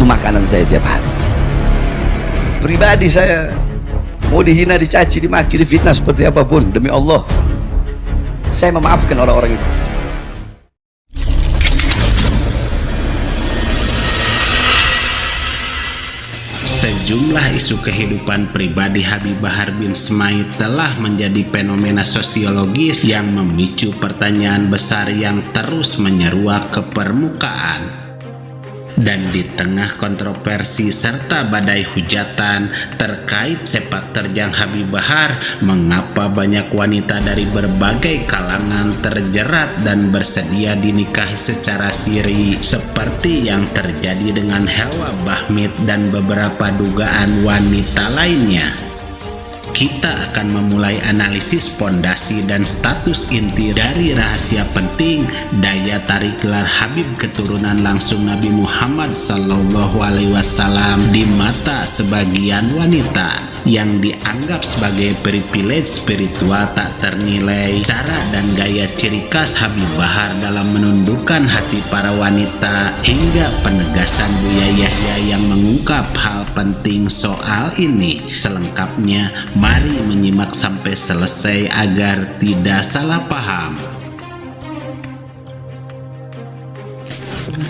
makanan saya tiap hari. Pribadi saya, mau dihina, dicaci, dimaki, difitnah seperti apapun, demi Allah saya memaafkan orang-orang itu. Sejumlah isu kehidupan pribadi Habib Bahar bin Smaid telah menjadi fenomena sosiologis yang memicu pertanyaan besar yang terus menyeruak ke permukaan. Dan di tengah kontroversi serta badai hujatan terkait sepak terjang Habib Bahar, mengapa banyak wanita dari berbagai kalangan terjerat dan bersedia dinikahi secara siri seperti yang terjadi dengan Helwa Bahmid dan beberapa dugaan wanita lainnya? Kita akan memulai analisis pondasi dan status inti dari rahasia penting daya tarik gelar Habib keturunan langsung Nabi Muhammad SAW di mata sebagian wanita yang dianggap sebagai privilege spiritual tak ternilai. Cara dan gaya ciri khas Habib Bahar dalam menundukkan hati para wanita hingga penegasan Buya Yahya yang mengungkap hal penting soal ini. Selengkapnya, mari menyimak sampai selesai agar tidak salah paham.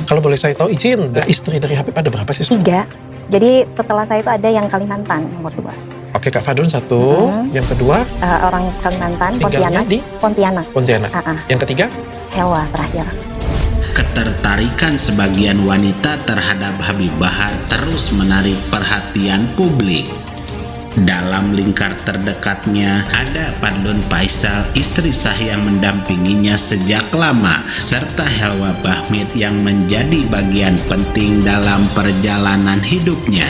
Kalau boleh saya tahu izin, istri dari Habib ada berapa sih? 3. Jadi setelah saya itu ada yang Kalimantan nomor 2. Oke, Kak Fadun 1. Yang kedua? Orang Kalimantan, tinggalnya Pontianak. di? Pontianak. Yang ketiga? Helwa terakhir. Ketertarikan sebagian wanita terhadap Habib Bahar terus menarik perhatian publik. Dalam lingkar terdekatnya ada Fadlun Faisal, istri sah yang mendampinginya sejak lama, serta Helwa Bahmid yang menjadi bagian penting dalam perjalanan hidupnya.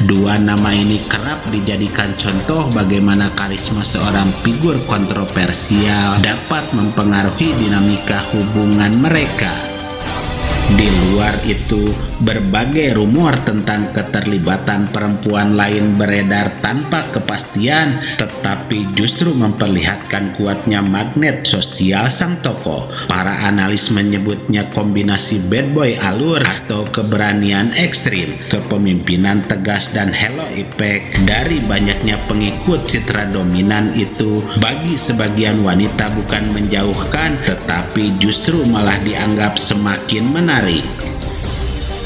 Dua nama ini kerap dijadikan contoh bagaimana karisma seorang figur kontroversial dapat mempengaruhi dinamika hubungan mereka. Di luar itu, berbagai rumor tentang keterlibatan perempuan lain beredar tanpa kepastian, tetapi justru memperlihatkan kuatnya magnet sosial sang tokoh. Para analis menyebutnya kombinasi bad boy alur atau keberanian ekstrim, kepemimpinan tegas dan halo effect dari banyaknya pengikut citra dominan itu bagi sebagian wanita bukan menjauhkan, tetapi justru malah dianggap semakin menarik.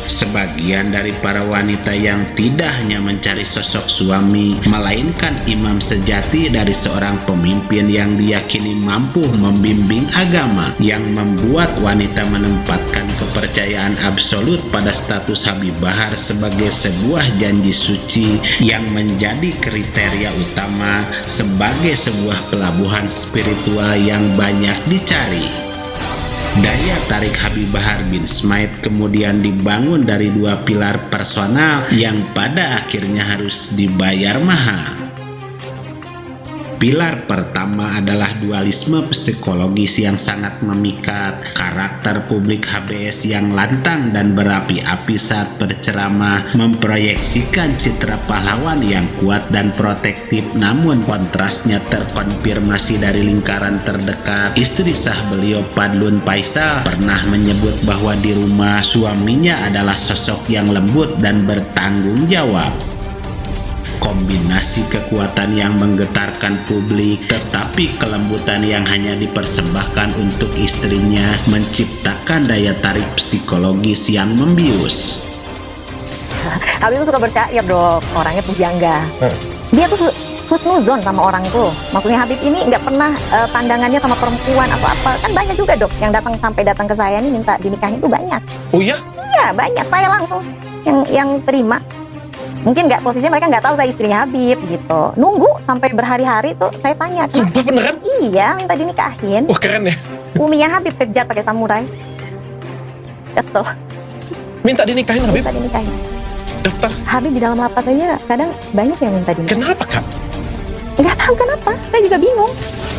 Sebagian dari para wanita yang tidak hanya mencari sosok suami, melainkan imam sejati dari seorang pemimpin yang diyakini mampu membimbing agama, yang membuat wanita menempatkan kepercayaan absolut pada status Habib Bahar sebagai sebuah janji suci yang menjadi kriteria utama sebagai sebuah pelabuhan spiritual yang banyak dicari. Daya tarik Habib Bahar bin Smaid kemudian dibangun dari dua pilar personal yang pada akhirnya harus dibayar mahal. Pilar pertama adalah dualisme psikologis yang sangat memikat, karakter publik HBS yang lantang dan berapi-api saat berceramah, memproyeksikan citra pahlawan yang kuat dan protektif, namun kontrasnya terkonfirmasi dari lingkaran terdekat. Istri sah beliau, Fadlun Faisal, pernah menyebut bahwa di rumah suaminya adalah sosok yang lembut dan bertanggung jawab. Kombinasi kekuatan yang menggetarkan publik tetapi kelembutan yang hanya dipersembahkan untuk istrinya menciptakan daya tarik psikologis yang membius. Habib tuh suka bersyair dong, orangnya pujangga. Dia tuh husnuzon sama orang tuh. Maksudnya Habib ini nggak pernah pandangannya sama perempuan atau apa. Kan banyak juga dok yang datang ke saya nih minta dinikahin tuh banyak. Oh iya? Iya banyak, saya langsung yang terima. Mungkin nggak, posisinya mereka nggak tahu saya istrinya Habib gitu. Nunggu sampai berhari-hari tuh saya tanya. Sumpah beneran? Iya, minta dinikahin. Wah keren ya. Uminya Habib kejar pakai samurai. Kesel. Minta dinikahin Habib? Minta dinikahin. Daftar? Habib di dalam lapas aja kadang banyak yang minta dinikahin. Kenapa Kak? Nggak tahu kenapa, saya juga bingung.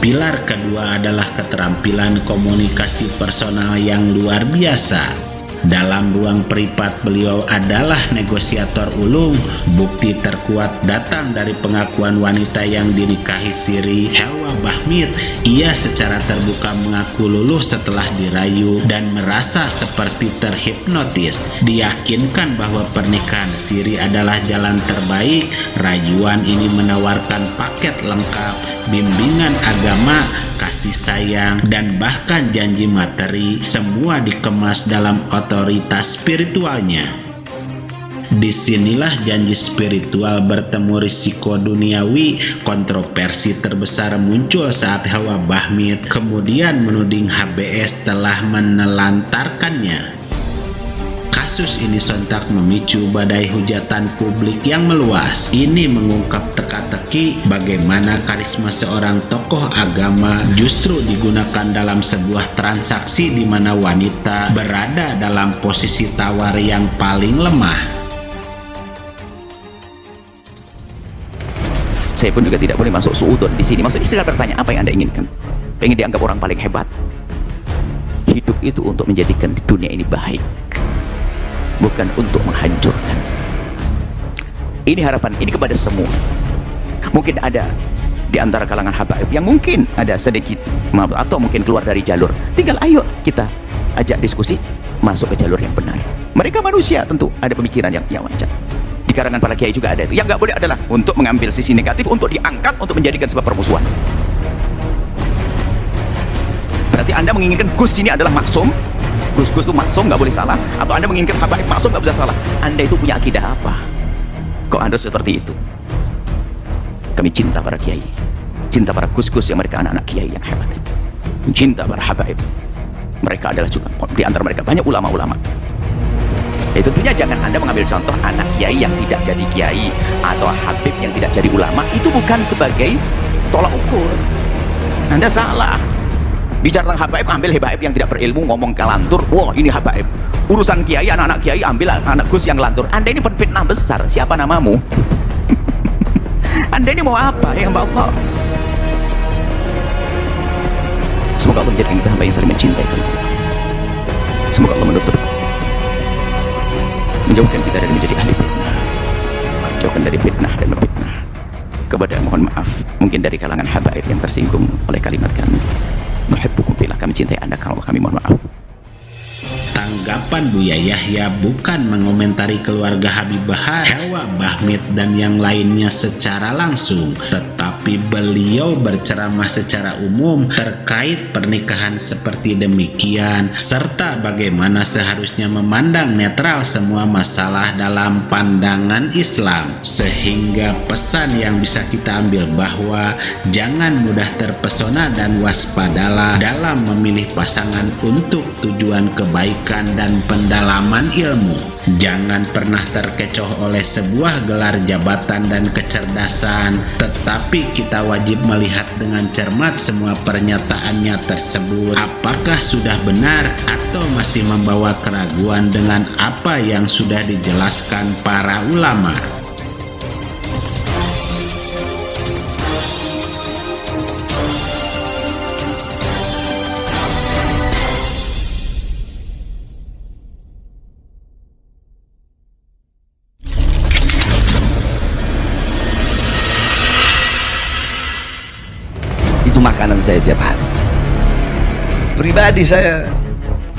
Pilar kedua adalah keterampilan komunikasi personal yang luar biasa. Dalam ruang privat beliau adalah negosiator ulung. Bukti terkuat datang dari pengakuan wanita yang dinikahi siri, Helwa Bahmid. Ia secara terbuka mengaku luluh setelah dirayu dan merasa seperti terhipnotis. Diyakinkan bahwa pernikahan siri adalah jalan terbaik. Rayuan ini menawarkan paket lengkap, bimbingan agama, kasih sayang, dan bahkan janji materi, semua dikemas dalam otoritas spiritualnya. Disinilah janji spiritual bertemu risiko duniawi. Kontroversi terbesar muncul saat Helwa Bahmid kemudian menuding HBS telah menelantarkannya. Kasus ini sontak memicu badai hujatan publik yang meluas. Ini mengungkap teka-teki bagaimana karisma seorang tokoh agama justru digunakan dalam sebuah transaksi di mana wanita berada dalam posisi tawar yang paling lemah. Saya pun juga tidak boleh masuk suudon di sini. Maksudnya saya bertanya, apa yang Anda inginkan? Pengen dianggap orang paling hebat? Hidup itu untuk menjadikan dunia ini baik, bukan untuk menghancurkan. Ini harapan ini kepada semua. Mungkin ada di antara kalangan habaib yang mungkin ada sedikit maaf atau mungkin keluar dari jalur. Tinggal ayo kita ajak diskusi masuk ke jalur yang benar. Mereka manusia, tentu ada pemikiran yang wajar. Di kalangan para kiai juga ada itu. Yang nggak boleh adalah untuk mengambil sisi negatif, untuk diangkat, untuk menjadikan sebuah permusuhan. Berarti Anda menginginkan Gus ini adalah maksum, Gus itu maksum, nggak boleh salah, atau Anda menginginkan habaib maksum, nggak bisa salah. Anda itu punya akidah apa? Kok Anda seperti itu? Kami cinta para kiai, cinta para gus-gus yang mereka anak-anak kiai yang hebat, cinta para habaib. Mereka adalah juga di antara mereka banyak ulama-ulama. Tentunya jangan Anda mengambil contoh anak kiai yang tidak jadi kiai atau habib yang tidak jadi ulama. Itu bukan sebagai tolak ukur. Anda salah. Bicara tentang habaib, ambil habaib yang tidak berilmu, ngomong kelantur, wah ini habaib. Urusan kiai, anak-anak kiai, ambil anak gus yang lantur. Anda ini penfitnah besar, siapa namamu? Anda ini mau apa ya Mbak Allah? Semoga Allah menjadikan kita hamba yang saling mencintai. Semoga Allah menutup, menjauhkan kita dari menjadi ahli fitnah, jauhkan dari fitnah dan memfitnah. Kepada mohon maaf, mungkin dari kalangan habaib yang tersinggung oleh kalimat kami. Nuhibbukum fillah, kami cintai Anda karena Allah, kami mohon maaf. Tanggapan Buya Yahya bukan mengomentari keluarga Habib Bahar, Helwa Bahmid dan yang lainnya secara langsung, tetapi beliau berceramah secara umum terkait pernikahan seperti demikian, serta bagaimana seharusnya memandang netral semua masalah dalam pandangan Islam. Sehingga pesan yang bisa kita ambil bahwa jangan mudah terpesona dan waspadalah dalam memilih pasangan untuk tujuan kebaikan dan pendalaman ilmu. Jangan pernah terkecoh oleh sebuah gelar jabatan dan kecerdasan, tetapi kita wajib melihat dengan cermat semua pernyataannya tersebut. Apakah sudah benar atau masih membawa keraguan dengan apa yang sudah dijelaskan para ulama. Makanan saya tiap hari. Pribadi saya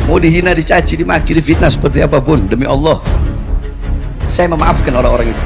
mau dihina, dicaci, dimaki, difitnah seperti apapun, demi Allah saya memaafkan orang-orang itu.